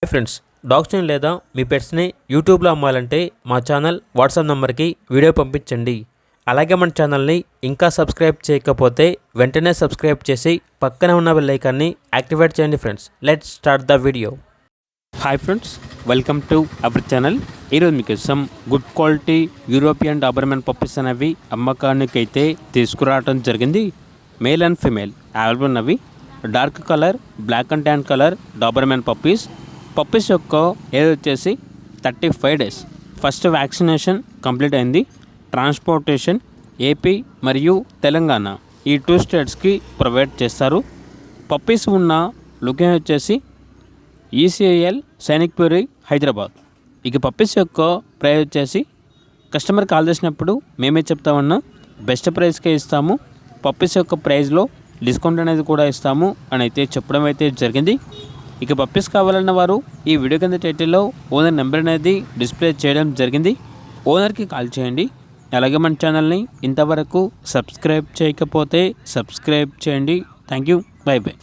Friends, డాగ్స్ని లేదా మీ పెట్స్ని యూట్యూబ్లో అమ్మాలంటే మా ఛానల్ వాట్సాప్ నెంబర్కి వీడియో పంపించండి. అలాగే మన ఛానల్ని ఇంకా సబ్స్క్రైబ్ చేయకపోతే వెంటనే సబ్స్క్రైబ్ చేసి పక్కనే ఉన్న బెల్ ఐకాన్ని యాక్టివేట్ చేయండి. Friends, let's start the video. Hi friends, welcome to our channel. ఈరోజు మీకు some good quality European Doberman puppies అనేవి అమ్మకానికి అయితే తీసుకురావడం జరిగింది. మేల్ అండ్ ఫీమేల్ అవైలబుల్ ఉన్నవి. Dark colour, black and tan colour Doberman puppies యొక్క ఏజ్ వచ్చేసి 35 days. ఫస్ట్ వ్యాక్సినేషన్ కంప్లీట్ అయింది. ట్రాన్స్పోర్టేషన్ ఏపీ మరియు తెలంగాణ ఈ 2 స్టేట్స్కి ప్రొవైడ్ చేస్తారు. పప్పీస్ ఉన్న లొకేషన్ వచ్చేసి ECIL సైనిక్పురి, హైదరాబాద్. ఇక పప్పీస్ యొక్క ప్రైస్ వచ్చేసి కస్టమర్ కాల్ చేసినప్పుడు మేమే చెప్తామన్నా బెస్ట్ ప్రైస్కే ఇస్తాము. పప్పీస్ యొక్క ప్రైస్లో డిస్కౌంట్ అనేది కూడా ఇస్తాము అని అయితే చెప్పడం అయితే జరిగింది. ఇక పప్పీస్ కావాలన్న వారు ఈ వీడియో కింద టైటిల్లో ఓనర్ నెంబర్ అనేది డిస్ప్లే చేయడం జరిగింది. ఓనర్కి కాల్ చేయండి. అలాగే మన ఛానల్ని ఇంతవరకు సబ్స్క్రైబ్ చేయకపోతే సబ్స్క్రైబ్ చేయండి. Thank you. By by.